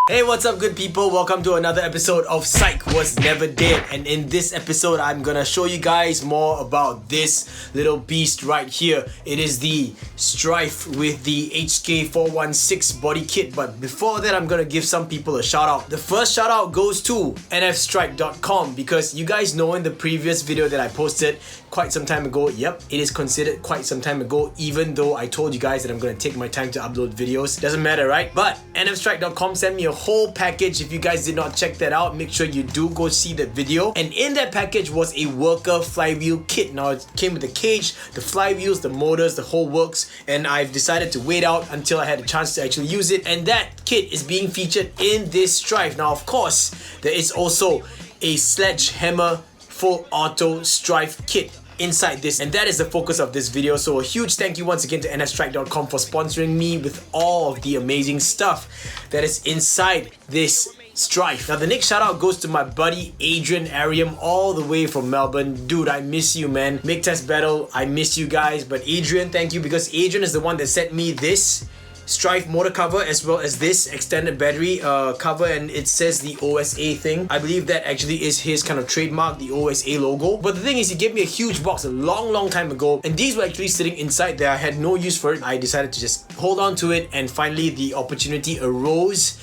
Hey, what's up good people? Welcome to another episode of Psych Was Never Dead, and in this episode I'm gonna show you guys more about this little beast right here. It is the Stryfe with the HK416 body kit, but before that I'm gonna give some people a shout out. The first shout out goes to NFSTRIKE.com because you guys know in the previous video that I posted quite some time ago, yep, it is considered quite some time ago, even though I told you guys that I'm gonna take my time to upload videos. Doesn't matter, right? But NFSTRIKE.com sent me a whole package. If you guys did not check that out, make sure you do go see that video. And in that package was a worker flywheel kit. Now it came with the cage, the flywheels, the motors, the whole works, and I've decided to wait out until I had a chance to actually use it, and that kit is being featured in this Stryfe. Now of course there is also a Sledge Hammer Full-Auto Stryfe kit inside this, and that is the focus of this video. So a huge thank you once again to NFSTRIKE.com for sponsoring me with all of the amazing stuff that is inside this Stryfe. Now the next shout out goes to my buddy Adrian Ariam all the way from Melbourne. Dude, I miss you, man. Make Test Battle, I miss you guys, but Adrian, thank you, because Adrian is the one that sent me this Stryfe motor cover as well as this extended battery cover, and it says the OSA thing. I believe that actually is his kind of trademark, the OSA logo. But the thing is, he gave me a huge box a long time ago, and these were actually sitting inside there. I had no use for it. I decided to just hold on to it, and finally the opportunity arose,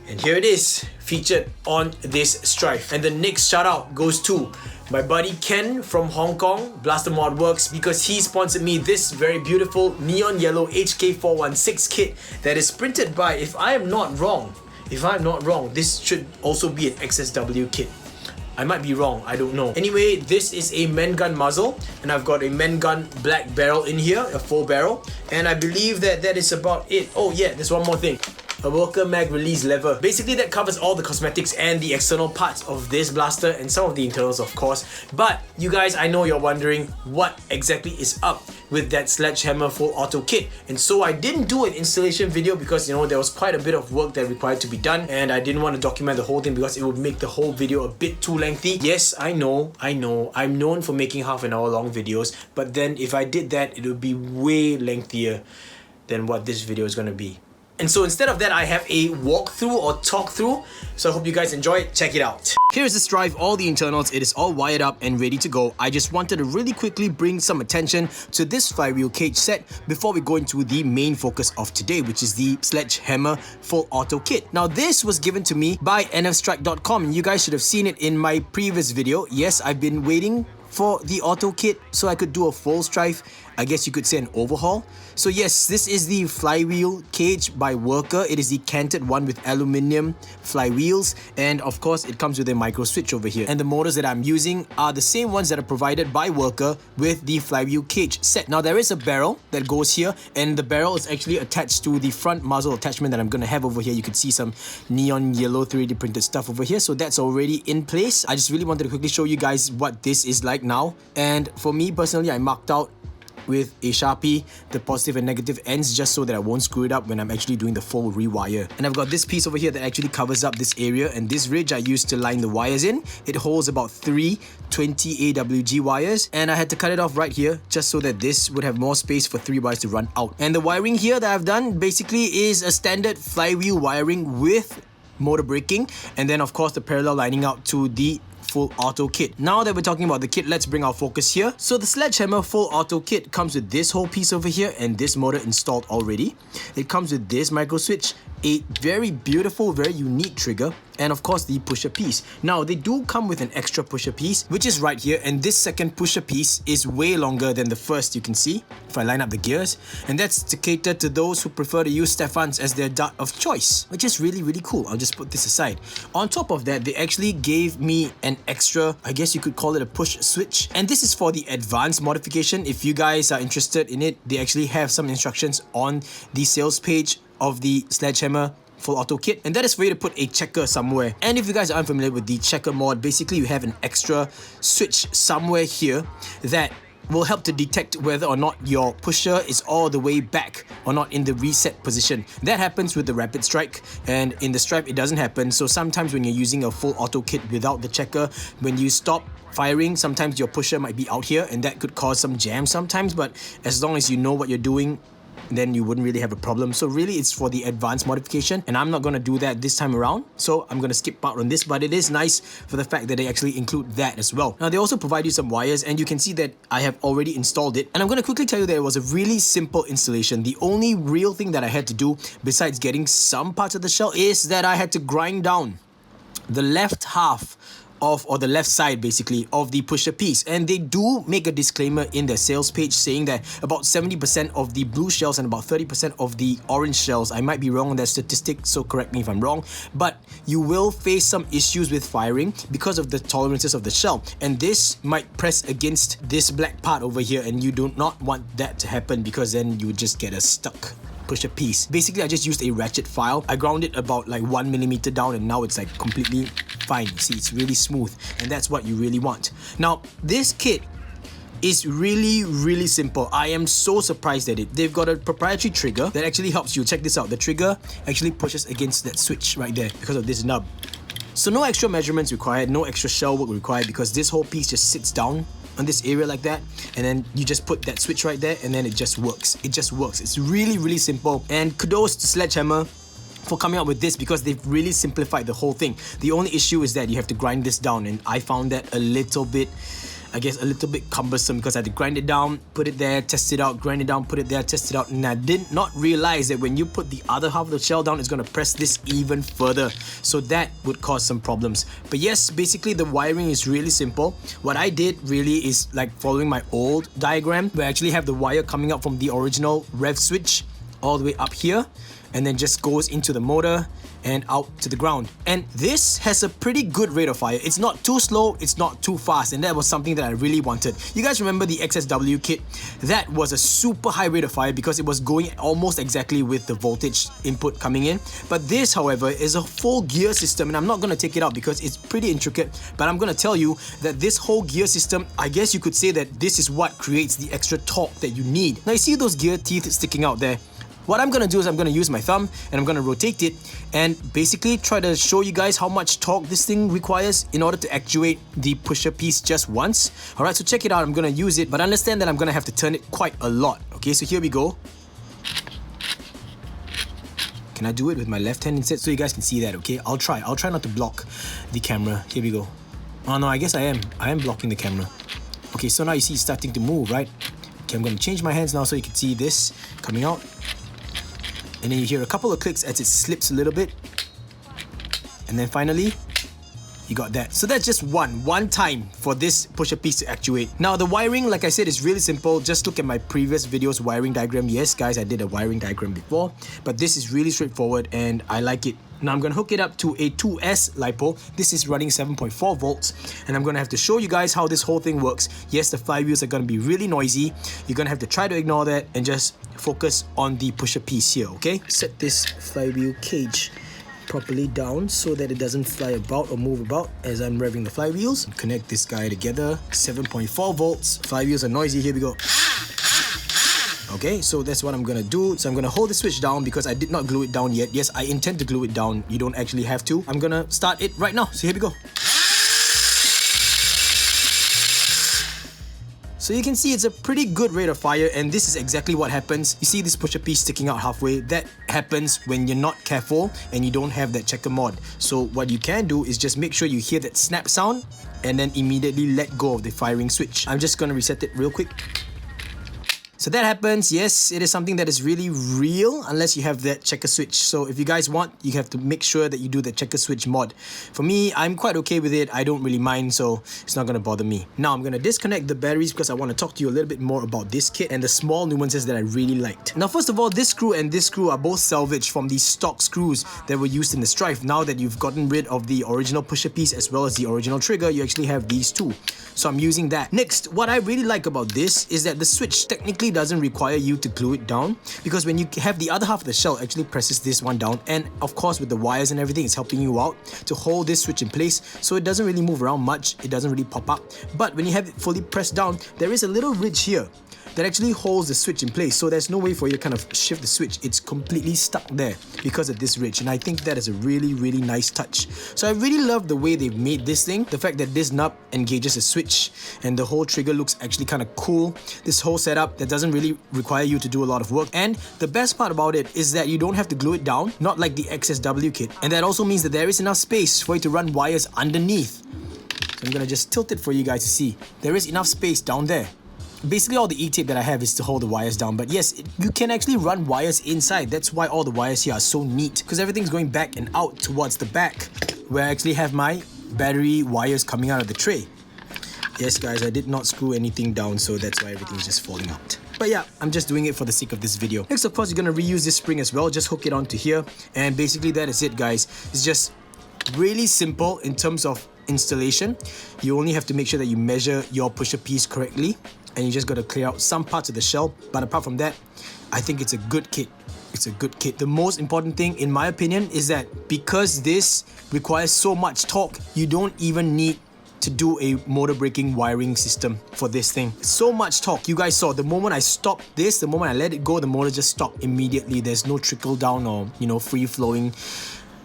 and here it is, featured on this Stryfe. And the next shout out goes to my buddy Ken from Hong Kong, Blaster Mod Works, because he sponsored me this very beautiful neon yellow HK416 kit that is printed by, if I'm not wrong, this should also be an XSW kit. I might be wrong, I don't know. Anyway, this is a main gun muzzle, and I've got a main gun black barrel in here, a full barrel, and I believe that is about it. Oh yeah, there's one more thing. A worker mag release lever. Basically that covers all the cosmetics and the external parts of this blaster, and some of the internals of course. But you guys, I know you're wondering what exactly is up with that Sledge Hammer Full-Auto kit, and so I didn't do an installation video because, you know, there was quite a bit of work that required to be done, and I didn't want to document the whole thing because it would make the whole video a bit too lengthy. Yes, I know, I'm known for making half an hour long videos, but then if I did that, it would be way lengthier than what this video is going to be. And so instead of that, I have a walkthrough or talk through. So I hope you guys enjoy it. Check it out. Here's the Stryfe, all the internals. It is all wired up and ready to go. I just wanted to really quickly bring some attention to this Flywheel Cage set before we go into the main focus of today, which is the Sledge Hammer Full-Auto Kit. Now this was given to me by NFSTRIKE.com, and you guys should have seen it in my previous video. Yes, I've been waiting for the auto kit so I could do a full Stryfe, I guess you could say an overhaul. So yes, this is the Flywheel Cage by Worker. It is the canted one with aluminium flywheels, and of course it comes with a micro switch over here. And the motors that I'm using are the same ones that are provided by Worker with the Flywheel Cage set. Now there is a barrel that goes here, and the barrel is actually attached to the front muzzle attachment that I'm gonna have over here. You can see some neon yellow 3D printed stuff over here, so that's already in place. I just really wanted to quickly show you guys what this is like now. And for me personally, I marked out with a Sharpie the positive and negative ends just so that I won't screw it up when I'm actually doing the full rewire. And I've got this piece over here that actually covers up this area, and this ridge I used to line the wires in. It holds about 3 20 AWG wires, and I had to cut it off right here just so that this would have more space for 3 wires to run out. And the wiring here that I've done basically is a standard flywheel wiring with motor braking, and then of course the parallel lining out to the Full-Auto Kit. Now that we're talking about the kit, let's bring our focus here. So the Sledge Hammer Full-Auto Kit comes with this whole piece over here and this motor installed already. It comes with this micro switch, a very beautiful, very unique trigger, and of course the pusher piece. Now they do come with an extra pusher piece, which is right here, and this second pusher piece is way longer than the first, you can see if I line up the gears, and that's to cater to those who prefer to use Stephans as their dart of choice, which is really cool. I'll just put this aside. On top of that, they actually gave me an extra, I guess you could call it a push switch, and this is for the advanced modification. If you guys are interested in it, they actually have some instructions on the sales page of the Sledge Hammer Full-Auto Kit, and that is for you to put a checker somewhere. And if you guys are unfamiliar with the checker mod, basically you have an extra switch somewhere here that will help to detect whether or not your pusher is all the way back or not in the reset position. That happens with the Rapid Strike, and in the Stryfe it doesn't happen. So sometimes when you're using a full auto kit without the checker, when you stop firing, sometimes your pusher might be out here and that could cause some jam sometimes, but as long as you know what you're doing, then you wouldn't really have a problem. So really it's for the advanced modification, and I'm not going to do that this time around, so I'm going to skip out on this. But it is nice for the fact that they actually include that as well. Now they also provide you some wires, and you can see that I have already installed it, and I'm going to quickly tell you that it was a really simple installation. The only real thing that I had to do besides getting some parts of the shell is that I had to grind down the left half of, or the left side basically, of the pusher piece. And they do make a disclaimer in their sales page saying that about 70% of the blue shells and about 30% of the orange shells, I might be wrong on that statistic, so correct me if I'm wrong, but you will face some issues with firing because of the tolerances of the shell, and this might press against this black part over here, and you do not want that to happen, because then you would just get a stuck pusher piece. Basically, I just used a ratchet file. I ground it about like 1 millimeter down, and now it's like completely fine. You see, it's really smooth, and that's what you really want. Now, this kit is really simple. I am so surprised at it. They've got a proprietary trigger that actually helps you. Check this out. The trigger actually pushes against that switch right there because of this nub. So no extra measurements required, no extra shell work required, because this whole piece just sits down on this area like that, and then you just put that switch right there, and then it just works. It just works. It's really simple, and kudos to Sledge Hammer for coming up with this, because they've really simplified the whole thing. The only issue is that you have to grind this down, and I found that a little bit, I guess, a little bit cumbersome, because I had to grind it down, put it there, test it out, grind it down, put it there, test it out, and I did not realize that when you put the other half of the shell down, it's going to press this even further, so that would cause some problems. But yes, basically the wiring is really simple. What I did really is like following my old diagram, where I actually have the wire coming up from the original rev switch all the way up here, and then just goes into the motor and out to the ground. And this has a pretty good rate of fire. It's not too slow, it's not too fast, and that was something that I really wanted. You guys remember the XSW kit? That was a super high rate of fire because it was going almost exactly with the voltage input coming in. But this, however, is a full gear system, and I'm not going to take it out because it's pretty intricate, but I'm going to tell you that this whole gear system, I guess you could say that this is what creates the extra torque that you need. Now you see those gear teeth sticking out there? What I'm going to do is I'm going to use my thumb and I'm going to rotate it and basically try to show you guys how much torque this thing requires in order to actuate the pusher piece just once. Alright, so check it out. I'm going to use it, but understand that I'm going to have to turn it quite a lot. Okay, so here we go. Can I do it with my left hand instead so you guys can see that? Okay, I'll try not to block the camera. Here we go. Oh no, I guess I am blocking the camera. Okay, so now you see it's starting to move, right? Okay, I'm going to change my hands now so you can see this coming out. And then you hear a couple of clicks as it slips a little bit. And then finally, you got that. So that's just one time for this pusher piece to actuate. Now the wiring, like I said, is really simple. Just look at my previous video's wiring diagram. Yes guys, I did a wiring diagram before, but this is really straightforward and I like it. Now I'm going to hook it up to a 2S LiPo. This is running 7.4 volts, and I'm going to have to show you guys how this whole thing works. Yes, the flywheels are going to be really noisy. You're going to have to try to ignore that and just focus on the pusher piece here, okay? Set this flywheel cage properly down so that it doesn't fly about or move about as I'm revving the flywheels. Connect this guy together. 7.4 volts. Flywheels are noisy. Here we go. Okay, so that's what I'm gonna do. So I'm gonna hold the switch down because I did not glue it down yet. Yes, I intend to glue it down. You don't actually have to. I'm gonna start it right now. So here we go. So you can see it's a pretty good rate of fire, and this is exactly what happens. You see this pusher piece sticking out halfway? That happens when you're not careful and you don't have that checker mod. So what you can do is just make sure you hear that snap sound and then immediately let go of the firing switch. I'm just gonna reset it real quick. So that happens. Yes, it is something that is really real unless you have that checker switch. So if you guys want, you have to make sure that you do the checker switch mod. For me, I'm quite okay with it. I don't really mind, so it's not going to bother me. Now I'm going to disconnect the batteries because I want to talk to you a little bit more about this kit and the small nuances that I really liked. Now first of all, this screw and this screw are both salvaged from the stock screws that were used in the Stryfe. Now that you've gotten rid of the original pusher piece as well as the original trigger, you actually have these two. So I'm using that. Next, what I really like about this is that the switch technically doesn't require you to glue it down, because when you have the other half of the shell actually presses this one down, and of course with the wires and everything, it's helping you out to hold this switch in place so it doesn't really move around much, it doesn't really pop up. But when you have it fully pressed down, there is a little ridge here. that actually holds the switch in place. So there's no way for you to kind of shift the switch. It's completely stuck there because of this ridge. And I think that is a really, really nice touch. So I really love the way they've made this thing. The fact that this knob engages a switch and the whole trigger looks actually kind of cool. This whole setup that doesn't really require you to do a lot of work. And the best part about it is that you don't have to glue it down, not like the XSW kit. And that also means that there is enough space for you to run wires underneath. So I'm gonna just tilt it for you guys to see. There is enough space down there. Basically all the E-tape that I have is to hold the wires down, but yes, you can actually run wires inside. That's why all the wires here are so neat, because everything's going back and out towards the back, where I actually have my battery wires coming out of the tray. Yes guys, I did not screw anything down, so that's why everything's just falling out. But yeah, I'm just doing it for the sake of this video. Next, of course, you're gonna reuse this spring as well. Just hook it onto here, and basically that is it, guys. It's just really simple in terms of installation. You only have to make sure that you measure your pusher piece correctly, and you just gotta clear out some parts of the shell. But apart from that, I think it's a good kit. It's a good kit. The most important thing, in my opinion, is that because this requires so much torque, you don't even need to do a motor braking wiring system for this thing. So much torque. You guys saw the moment I stopped this, the moment I let it go, the motor just stopped immediately. There's no trickle down or, you know, free flowing.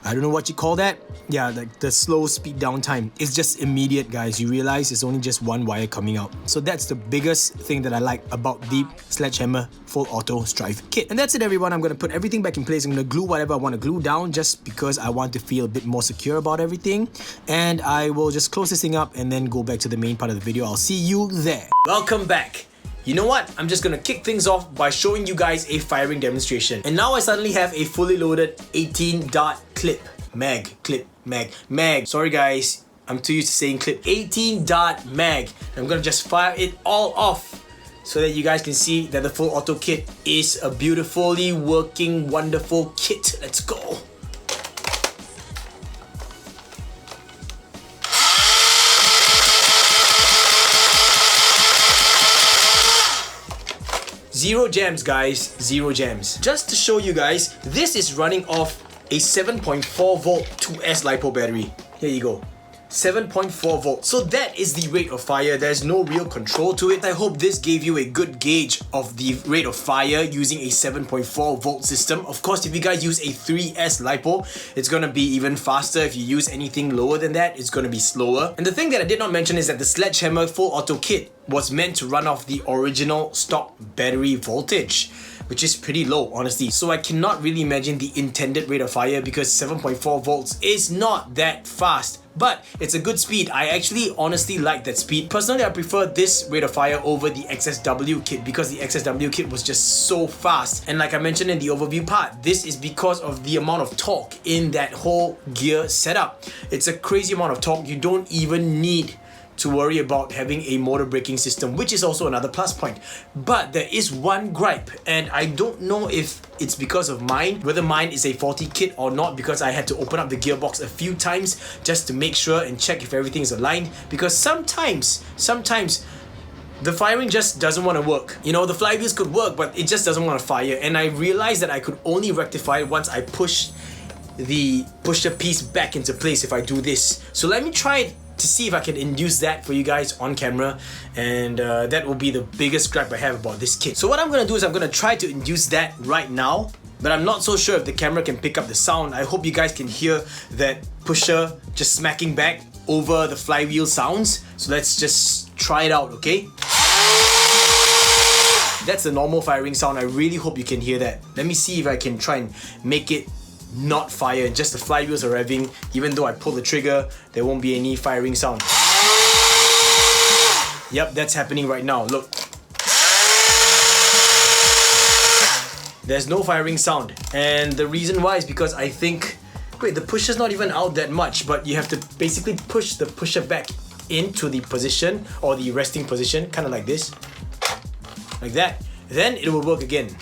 I don't know what you call that. Yeah, like the slow speed down time. It's just immediate, guys. You realize it's only just one wire coming out. So that's the biggest thing that I like about the Sledge Hammer Full-Auto Stryfe kit. And that's it, everyone. I'm gonna put everything back in place. I'm gonna glue whatever I want to glue down just because I want to feel a bit more secure about everything. And I will just close this thing up and then go back to the main part of the video. I'll see you there. Welcome back. You know what? I'm just gonna kick things off by showing you guys a firing demonstration. And now I suddenly have a fully loaded 18-dot clip. Mag. Sorry guys, I'm too used to saying clip. 18-dot mag. I'm gonna just fire it all off so that you guys can see that the full auto kit is a beautifully working, wonderful kit. Let's go. Zero jams, guys, zero jams. Just to show you guys, this is running off a 7.4 volt 2S LiPo battery. Here you go. 7.4 volts. So that is the rate of fire. There's no real control to it. I hope this gave you a good gauge of the rate of fire using a 7.4 volt system. Of course, if you guys use a 3S LiPo, it's gonna be even faster. If you use anything lower than that, it's gonna be slower. And the thing that I did not mention is that the Sledge Hammer Full Auto Kit was meant to run off the original stock battery voltage, which is pretty low, honestly. So I cannot really imagine the intended rate of fire because 7.4 volts is not that fast. But it's a good speed. I actually honestly like that speed. Personally, I prefer this rate of fire over the XSW kit because the XSW kit was just so fast. And like I mentioned in the overview part, this is because of the amount of torque in that whole gear setup. It's a crazy amount of torque. You don't even need to worry about having a motor braking system, which is also another plus point. But there is one gripe, and I don't know if it's because of mine, whether mine is a faulty kit or not, because I had to open up the gearbox a few times just to make sure and check if everything is aligned, because sometimes the firing just doesn't want to work. You know, the flywheels could work, but it just doesn't want to fire. And I realized that I could only rectify it once I push the pusher piece back into place if I do this. So let me try it to see if I can induce that for you guys on camera, and that will be the biggest gripe I have about this kit. So what I'm gonna do is I'm gonna try to induce that right now, but I'm not so sure if the camera can pick up the sound. I hope you guys can hear that pusher just smacking back over the flywheel sounds. So let's just try it out, okay? That's the normal firing sound. I really hope you can hear that. Let me see if I can try and make it not fire, just the flywheels are revving. Even though I pull the trigger, there won't be any firing sound. Yep, that's happening right now, look. There's no firing sound, and the reason why is because I think, wait, the pusher's not even out that much, but you have to basically push the pusher back into the position, or the resting position, kind of like this. Like that. Then it will work again.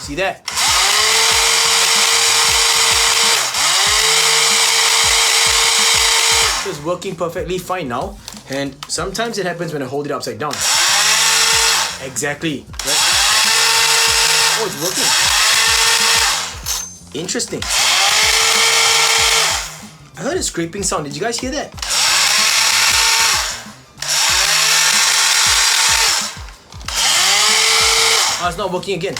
See that? So it's working perfectly fine now, and sometimes it happens when I hold it upside down. Exactly. Right? Oh, it's working. Interesting. I heard a scraping sound. Did you guys hear that? Oh, it's not working again.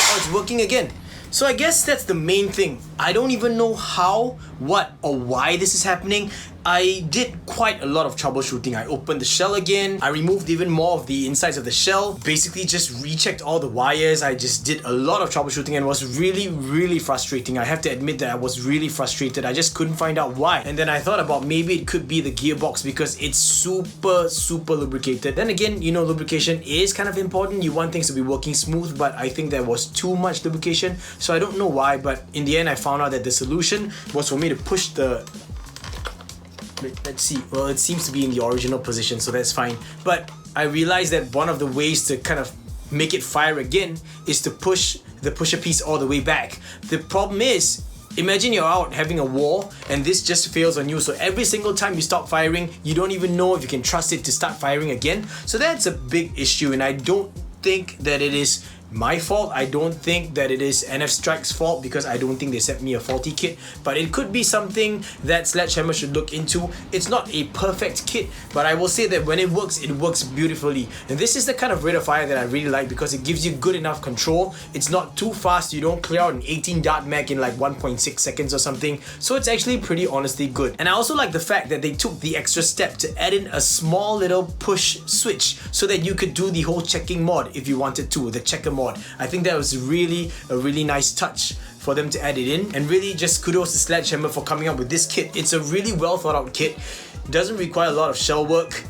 Oh, it's working again. So I guess that's the main thing. I don't even know how, what, or why this is happening. I did quite a lot of troubleshooting. I opened the shell again. I removed even more of the insides of the shell. Basically just rechecked all the wires. I just did a lot of troubleshooting and it was really frustrating. I have to admit that I was really frustrated. I just couldn't find out why. And then I thought about maybe it could be the gearbox because it's super lubricated. Then again, you know, lubrication is kind of important. You want things to be working smooth, but I think there was too much lubrication. So I don't know why, but in the end I found out that the solution was for me to push the... Let's see. Well, it seems to be in the original position, so that's fine. But I realized that one of the ways to kind of make it fire again is to push the pusher piece all the way back. The problem is, imagine you're out having a war and this just fails on you. So every single time you stop firing, you don't even know if you can trust it to start firing again. So that's a big issue, and I don't think that it is my fault. I don't think that it is NFSTRIKE's fault because I don't think they sent me a faulty kit, but it could be something that Sledge Hammer should look into. It's not a perfect kit, but I will say that when it works beautifully. And this is the kind of rate of fire that I really like because it gives you good enough control. It's not too fast. You don't clear out an 18 dart mag in like 1.6 seconds or something. So it's actually pretty honestly good. And I also like the fact that they took the extra step to add in a small little push switch so that you could do the whole checking mod if you wanted to, the checker mod. I think that was really a really nice touch for them to add it in, and really just kudos to Sledge Hammer for coming up with this kit. It's a really well thought out kit. It doesn't require a lot of shell work.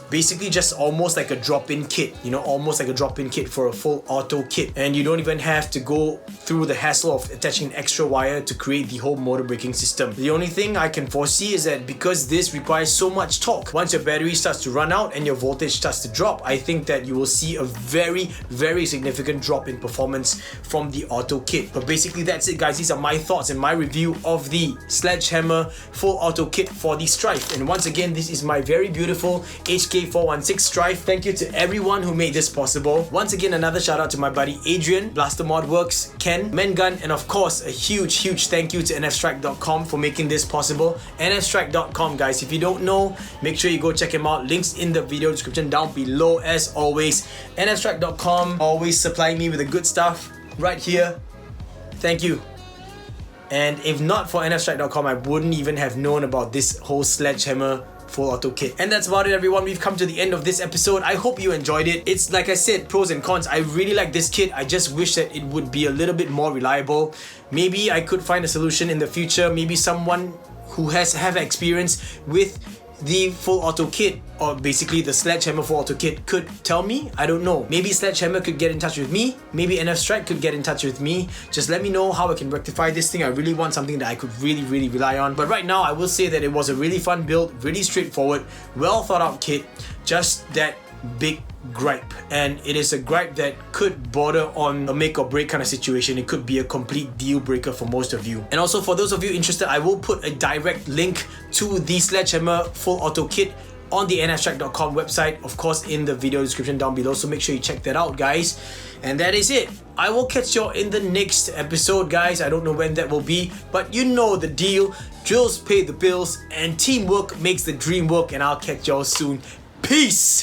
Basically just almost like a drop-in kit, you know, almost like a drop-in kit for a full auto kit, and you don't even have to go through the hassle of attaching an extra wire to create the whole motor braking system. The only thing I can foresee is that because this requires so much torque, once your battery starts to run out and your voltage starts to drop, I think that you will see a very significant drop in performance from the auto kit. But basically that's it, guys. These are my thoughts and my review of the Sledge Hammer full auto kit for the Stryfe. And once again, this is my very beautiful HK 416 Stryfe. Thank you to everyone who made this possible. Once again, another shout out to my buddy Adrian, Blaster Mod Works, Ken, Mengun, and of course a huge thank you to NFSTRIKE.com for making this possible. NFSTRIKE.com, guys. If you don't know, make sure you go check him out. Links in the video description down below as always. NFSTRIKE.com always supplying me with the good stuff right here. Thank you. And if not for NFSTRIKE.com, I wouldn't even have known about this whole Sledge Hammer full auto kit. And that's about it, everyone. We've come to the end of this episode. I hope you enjoyed it. It's like I said, pros and cons. I really like this kit. I just wish that it would be a little bit more reliable. Maybe I could find a solution in the future. Maybe someone who have experience with the full auto kit, or basically the Sledge Hammer full auto kit, could tell me. I don't know. Maybe Sledge Hammer could get in touch with me. Maybe NFSTRIKE could get in touch with me. Just let me know how I can rectify this thing. I really want something that I could really rely on. But right now, I will say that it was a really fun build, really straightforward, well thought out kit. Just that big gripe, and it is a gripe that could border on a make or break kind of situation. It could be a complete deal breaker for most of you. And also for those of you interested, I will put a direct link to the Sledge Hammer full auto kit on the NFSTRIKE.com website, of course, in the video description down below, so make sure you check that out, guys. And that is it. I will catch you all in the next episode, guys. I don't know when that will be, but you know the deal. Drills pay the bills and teamwork makes the dream work, and I'll catch you all soon. Peace!